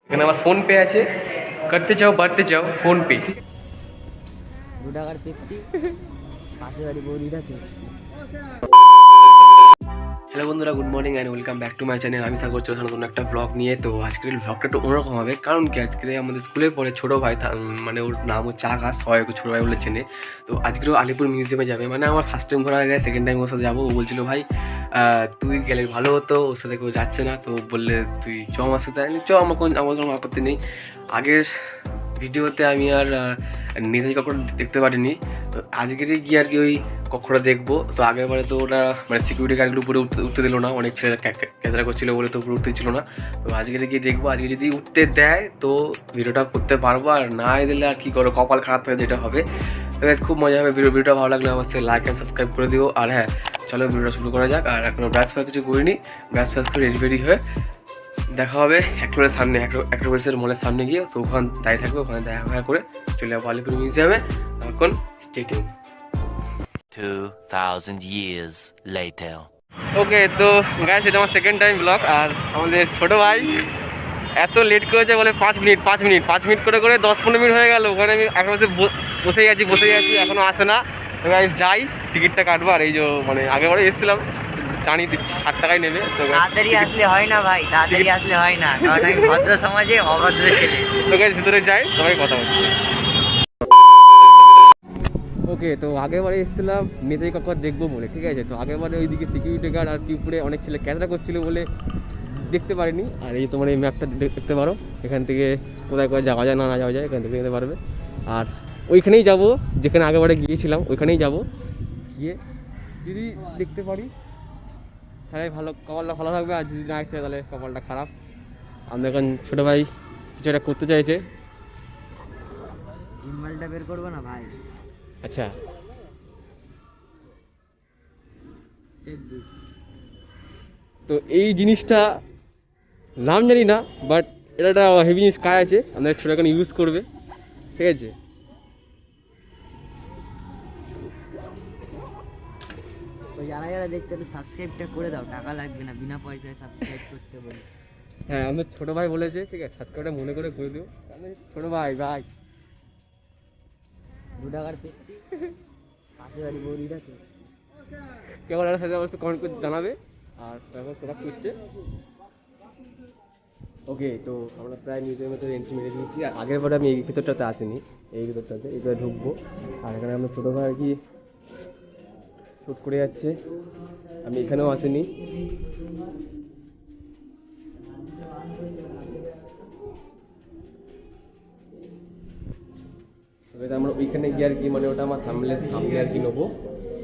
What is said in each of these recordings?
এখানে আমার phone pay আছে, করতে চাও বাড়তে চাও ফোন পে। 2 টাকার পেপসি, পাশে বাড়ি বৌদিটা পেপসি। হ্যালো বন্ধুরা, good morning and welcome back to my channel. আমি সাগর চৌধুরী, নতুন একটা ব্লগ নিয়ে। তো আজকের ব্লগটা একটু অন্যরকম হবে, কারণ কি আজকে আমাদের স্কুলে পড়ে ছোটো ভাই, মানে ওর নাম হচ্ছে আকাশ, সবাই ওকে ছোটো ভাই বলে চেনে। তো আজকেও আলিপুর মিউজিয়ামে যাবে, মানে আমার ফার্স্ট টাইম ঘোরা হয়ে গেছে, সেকেন্ড টাইম ওর সাথে যাবো। ও বলছিল ভাই তুই গেলে ভালো হতো, ওর সাথে কেউ যাচ্ছে না, তো বললে তুই চ আমার সাথে। আমার কোনো আপত্তি নেই। আগের ভিডিওতে আমি আর নেতাজি কখনো দেখতে পারিনি, তো আজকেরই গিয়ে আর কি ওই কক্ষটা দেখবো। তো আগের বারে তো ওরা মানে সিকিউরিটি গার্ডগুলো উপরে উঠতে দিল না, অনেক ছেলেরা ক্যাচরা করছিলো বলে তো উপরে উঠতে ছিল না। তো আজকে গিয়ে দেখবো, আজকে যদি উঠতে দেয় তো ভিডিওটা করতে পারবো, আর না দিলে আর কী করো, কপাল খারাপ হয়ে যেটা হবে। তো গাইস খুব মজা হবে। ভিডিওটা ভালো লাগলে অবশ্যই লাইক অ্যান্ড সাবস্ক্রাইব করে দিও। আর হ্যাঁ, চলো ভিডিওটা শুরু করা যাক। আর এখনো ব্রাশ ফ্রাশ কিছু করিনি, ব্রাশ ফ্রাশ করে রেডি হয়ে দেখা হবে অ্যাক্টোরের সামনে, অ্যাক্টোরের মলের সামনে গিয়ে। তো ওখানে দাঁড়িয়ে থাকবে, ওখানে দেখা করে চলে যাবো আলিপুর মিউজিয়ামে। এখন স্টেটিং 2000 years later. ওকে, তো গাইস এটা আমার সেকেন্ড টাইম ব্লগ। আর আমাদের ছোটো ভাই এত লেট করেছে বলে 5 মিনিট করে করে 10-15 মিনিট হয়ে গেল। ওখানে আমি এখন বসেই আছি, এখনও আসে না। তো গাইস যাই, টিকিটটা কাটবো। আর এই যে মানে আগেবারে এসেছিলাম, জানিয়ে দিচ্ছি 60 টাকায় নেবে। তো তাড়াতাড়ি আসলে হয় না ভাই, তাড়াতাড়ি আসলে হয় না, কারণ আমি ভদ্র সমাজে অভদ্র ছেলে। তো গাইস ভিতরে যাই, সবাই কথা হচ্ছে। ওকে, তো আগেবারে এসেছিলাম নেতাজি কক্ষ দেখবো বলে, ঠিক আছে। তো আগেবারে ওইদিকে সিকিউরিটি গার্ড আর কি উপরে অনেক ছেলে ক্যাচরা করছিল বলে দেখতে পারিনি। আর এই তোমার এই ম্যাপটা দেখতে পারো, এখান থেকে কোথায় কোথায় যাওয়া যায় না যাওয়া যায় এখান থেকে দেখতে পারবে। আর ওইখানেই যাব যেখানে আগেবারে গিয়েছিলাম, ওইখানেই যাব। গিয়ে যদি দেখতে পারি তাহলে ভালো, কপালটা ভালো থাকবে। আর যদি না দেখতে তাহলে কপালটা খারাপ। আমাদের এখন ছোটো ভাই কিছু একটা করতে চাইছে। ইনমালটা বের করবো না ভাই। আচ্ছা, তো এই জিনিসটা নাম জানি না, বাট এটা একটা হেভি জিনিস কাজ আছে, আমাদের ছোটো এখন ইউজ করবে, ঠিক আছে। তো যারা যারা দেখতে সাবস্ক্রাইবটা করে দাও, টাকা লাগবে না, বিনা পয়সায় সাবস্ক্রাইব করতে বলি। হ্যাঁ, আমাদের ছোটো ভাই বলেছে, ঠিক আছে, সাবস্ক্রাইবটা মনে করে দিও। ছোটো ভাই 2 টাকার পেপসি, পাশে বাড়ি বৌদিটা পেপসি। কেমন একটা সাথে অবশ্যই কমেন্ট করে জানাবে। আর এখন প্রোডাক্ট করছে। ওকে, তো আমরা প্রায় মিউজিয়ামের মধ্যে এন্ট্রি মেরে দিয়েছি। আর আগের বারে আমি এই ভিতরটাতে আসিনি, এই ভিতরটাতে এইভাবে ঢুকবো। আর এখানে আমরা ছোটো ভাই আর কি শ্যুট করে যাচ্ছে, আমি এখানেও আসিনি। তবে আমরা ওইখানে গিয়ে আর কি মানে ওটা আমার সামনে আর কি নেবো।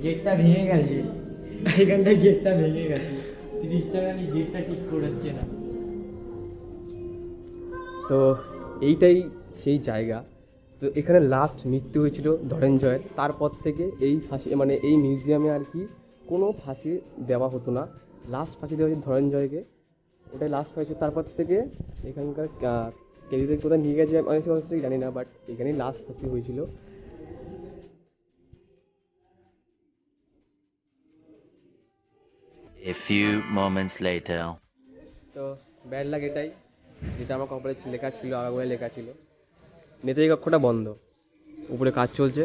গেটটা ভেঙে গেছে, এখানটায় গেটটা ভেঙে গেছে, 30 টাকা নিয়ে গেটটা ঠিক করেছে না। তো এইটাই সেই জায়গা। তো এখানে লাস্ট মৃত্যু হয়েছিল ধনঞ্জয়ের। তারপর থেকে এই ফাঁসি মানে এই মিউজিয়ামে আর কি কোনো ফাঁসি দেওয়া হতো না। লাস্ট ফাঁসি দেওয়া হয়েছে ধনঞ্জয়কে, ওটাই লাস্ট হয়েছে। তারপর থেকে এখানকার কেরিদের কোথায় নিয়ে গেছে অনেক অবশ্যই জানি না, বাট এখানেই লাস্ট ফাঁসি হয়েছিল। A few moments later. তো ব্যাড লাগ এটাই, যেটা আমার কপালে লেখা ছিল, আগে লেখা ছিল নেতাজি কক্ষটা বন্ধ, উপরে কাজ চলছে।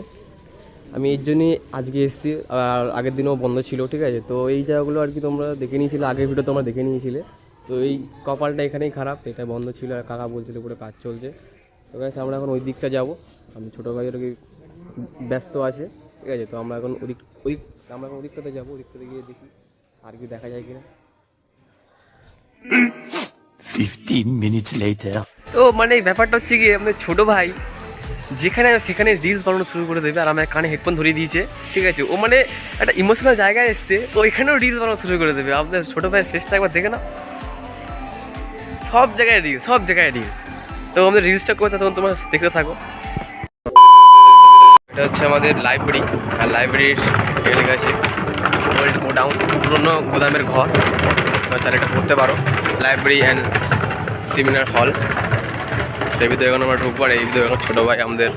আমি এর জন্যই আজকে এসেছি, আর আগের দিনও বন্ধ ছিল, ঠিক আছে। তো এই জায়গাগুলো আর কি তোমরা দেখে নিয়েছিলে, আগের ভিডিও তোমরা দেখে নিয়েছিলে। তো এই কপালটা এখানেই খারাপ, এটা বন্ধ ছিল আর কাকা বলছিল উপরে কাজ চলছে। তো গাইস আমরা এখন ওই দিকটা যাবো, আমি ছোটো ভাই ওর কি ব্যস্ত আছে, ঠিক আছে। তো আমরা এখন আমরা এখন ওই দিকটাতে যাবো, ওই দিকটাতে গিয়ে দেখি আর কি দেখা যায় কিনা। 15 minutes later. তো মানে ব্যাপারটা হচ্ছে কি, আমাদের ছোটো ভাই যেখানে সেখানে রিলস বানানো শুরু করে দেবে। আর আমার কানে হেডফোন ধরিয়ে দিয়েছে, ঠিক আছে। ও মানে একটা ইমোশনাল জায়গায় এসছে, তো এখানেও রিলস বানানো শুরু করে দেবে। আপনাদের ছোটো ভাইয়ের ফেসটা একবার দেখে না, সব জায়গায় রিলস। তো আমাদের রিলসটা করতে তখন তোমরা দেখতে থাকো। এটা হচ্ছে আমাদের লাইব্রেরি, আর লাইব্রেরির এখানে গেছে ওল্ড গোডাউন, পুরোনো গোদামের ঘর। তাহলে এটা পড়তে পারো, লাইব্রেরি অ্যান্ড সেমিনার হল। তো এই ভিতরে এখন আমরা ঢুকবো। আর এই ভিতরে এখন ছোটো ভাই আমাদের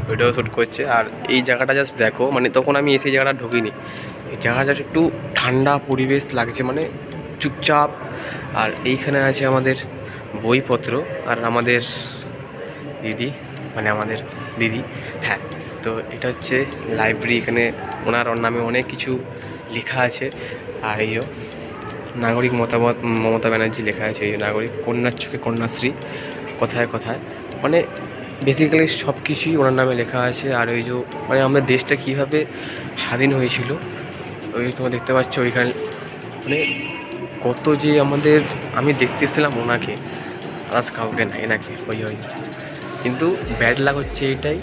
ভিডিও শ্যুট করছে। আর এই জায়গাটা জাস্ট দেখো, মানে তখন আমি এসে জায়গাটা ঢুকিনি, এই জায়গাটা জাস্ট একটু ঠান্ডা পরিবেশ লাগছে, মানে চুপচাপ। আর এইখানে আছে আমাদের বইপত্র। আর আমাদের দিদি, মানে আমাদের দিদি, হ্যাঁ, তো এটা হচ্ছে লাইব্রেরি। এখানে ওনার নামে অনেক কিছু লেখা আছে। আর এই নাগরিক মতামত মমতা ব্যানার্জি লেখা আছে, এই নাগরিক কন্যার চোখে কন্যাশ্রী, কোথায় কোথায়, মানে বেসিক্যালি সব কিছুই ওনার নামে লেখা আছে। আর ওই যে মানে আমাদের দেশটা কীভাবে স্বাধীন হয়েছিল, ওই তোমরা দেখতে পাচ্ছ ওইখানে, মানে কত যে আমাদের, আমি দেখতেছিলাম ওনাকে, আজ কাউকে নাই নাকি ওই কিন্তু ব্যাড লাগ হচ্ছে এইটাই,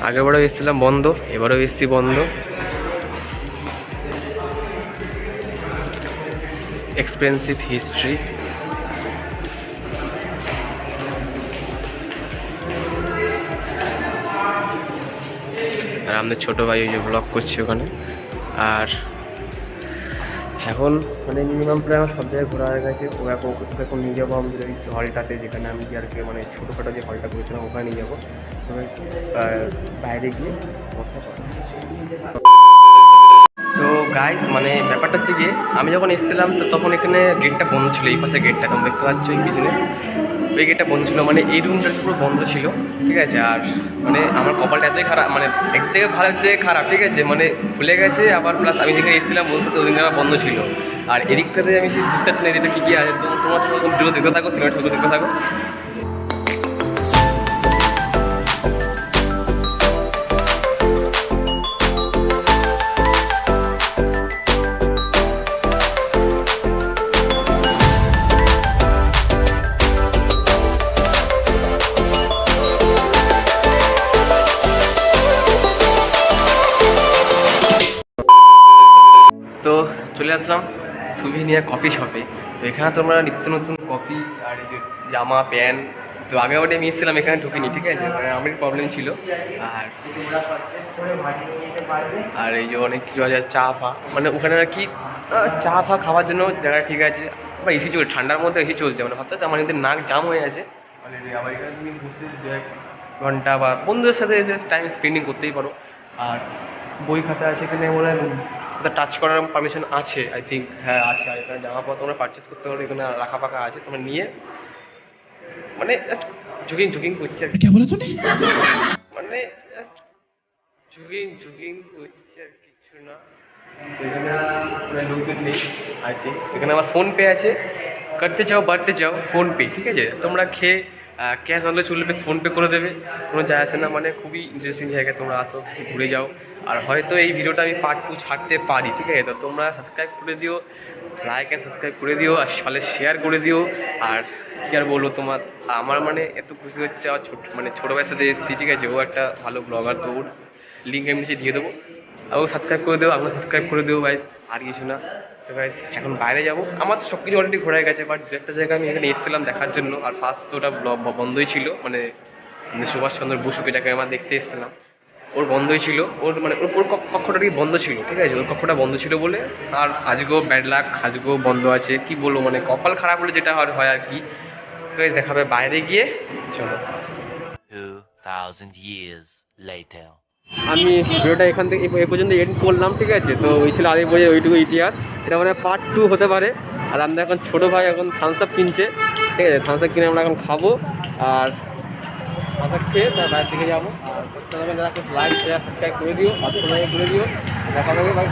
আগেরবারও এসেছিলাম বন্ধ, এবারও এসেছি বন্ধ। Expensive history. আর আমাদের ছোটো ভাই ওই যে ব্লগ করছে ওখানে। আর এখন মানে মিনিমাম প্রায় আমার সব জায়গায় ঘোরা হয়ে গেছে। ও এখন নিয়ে যাবো আমাদের ওই হলটাতে, যেখানে আমি আর কি মানে ছোটোখাটো যে হলটা করেছিলাম ওখানে নিয়ে যাবো। বাইরে গিয়ে বসা করা। তো গাইস, মানে ব্যাপারটা হচ্ছে গিয়ে, আমি যখন এসেছিলাম তো তখন এখানে গেটটা বন্ধ ছিল, এই পাশে গেটটা তোমরা দেখতে পাচ্ছ এই পিছনে, ওই গেটটা বন্ধ ছিল, মানে এই রুমটা পুরো বন্ধ ছিল, ঠিক আছে। আর মানে আমার কপালটা এতই খারাপ, মানে এক থেকে ভালো, এক থেকে খারাপ, ঠিক আছে, মানে খুলে গেছে আবার, প্লাস আমি যেখানে এসেছিলাম বলতে তো ওই দিন আমার বন্ধ ছিল। আর এদিকটাতে আমি বুঝতে পারছি না এটা কী কী আছে, তো তোমার ভিডিও দেখতে থাকো, সিনেমাটা দেখতে থাকো। তো চলে আসলাম সুভিনিয়ার কফি শপে। তো এখানে তোমরা নিত্য নতুন কফি আর এই যে জামা প্যান্ট, তো আগেবারে আমি এসেছিলাম এখানে ঢুকিনি, ঠিক আছে, মানে আমার প্রবলেম ছিল। আর এই যে অনেক কিছু আছে, চা ফা, মানে ওখানে আর কি চা ফা খাওয়ার জন্য জায়গা ঠিক আছে। আবার এসি চলছে, ঠান্ডার মধ্যে এসি চলছে, মানে ভাবতে আমার এদের নাক জাম হয়ে আছে, মানে আবার এখানে তুমি বসে 1 ঘন্টা বা বন্ধুদের সাথে এসে টাইম স্পেন্ডিং করতেই পারো। আর বই খাতা আছে এখানে, মনে হয় টাচ করার পারমিশন আছে, আই থিঙ্ক, হ্যাঁ আছে। আর এখানে জামাকাপড় তোমরা পারচেস করতে পারো, এখানে রাখা ফাঁকা আছে, তোমরা নিয়ে মানে জাস্ট ঝুঁকিং করছে আর কি, মানে জাস্ট ঝুঁকিং করছে আর কিছু না। এখানে লোকজন নেই, আই থিঙ্ক। এখানে আমার ফোনপে আছে, করতে চাও বাড়তে চাও ফোনপে, ঠিক আছে, তোমরা খেয়ে ক্যাশ আনলে চলবে, ফোনপে করে দেবে, কোনো যায় আসে না। মানে খুবই ইন্টারেস্টিং জায়গায়, তোমরা আসো, ঘুরে যাও। আর হয়তো এই ভিডিওটা আমি পার্ট 2 ছাড়তে পারি, ঠিক আছে, তো তোমরা সাবস্ক্রাইব করে দিও, লাইক অ্যান্ড সাবস্ক্রাইব করে দিও, আর ফলে শেয়ার করে দিও। আর কী আর বলবো, তোমার আমার মানে এত খুশি হচ্ছে, আমার ছোটো ভাইয়ের সাথে এসেছি, ঠিক আছে, ও একটা ভালো ব্লগার, তো ওর লিঙ্ক আমি নিচে দিয়ে দেবো, আর ও সাবস্ক্রাইব করে দেবো, আমরা সাবস্ক্রাইব করে দেবো ভাই, আর কিছু না। তো ভাই এখন বাইরে যাবো, আমার তো সব কিছু অলরেডি ঘোরা গেছে, বাট দু একটা জায়গা আমি এখানে এসেছিলাম দেখার জন্য। আর ফার্স্ট তো ওটা বন্ধই ছিল, মানে সুভাষচন্দ্র বসুকে যাকে আমার দেখতে এসেছিলাম, ওর বন্ধই ছিল, ওর মানে ওর কক্ষটা কি বন্ধ ছিল, ঠিক আছে, ওর কক্ষটা বন্ধ ছিল বলে। আর আজকেও ব্যাড লাক, আজকেও বন্ধ আছে, কি বলবো, মানে কপাল খারাপ হলে যেটা হয় আর কি। দেখাবে বাইরে গিয়ে, চলো। 2000 years later. আমি ভিডিওটা এখান থেকে এ পর্যন্ত এন্ড করলাম, ঠিক আছে। তো ওই ছিল আগে বলে ওইটুকু ইতিহাস, এটা মানে পার্ট 2 হতে পারে। আর আমরা এখন ছোটো ভাই এখন থামস আপ কিনছে, ঠিক আছে, থামস আপ কিনে আমরা এখন খাবো। আর থামস আপ খেয়ে তার বাইরে থেকে যাবো। আর লাইক শেয়ার সাবস্ক্রাইব করে দিও, আর করে দিও, দেখা হবে ভাই।